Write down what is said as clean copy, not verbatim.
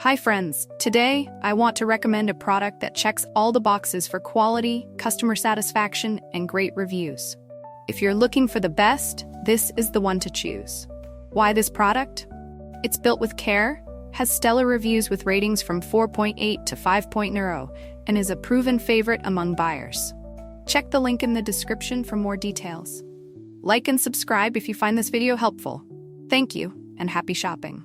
Hi friends, today I want to recommend a product that checks all the boxes for quality, customer satisfaction, and great reviews. If you're looking for the best, this is the one to choose. Why this product? It's built with care, has stellar reviews with ratings from 4.8 to 5.0, and is a proven favorite among buyers. Check the link in the description for more details. Like and subscribe if you find this video helpful. Thank you, and happy shopping.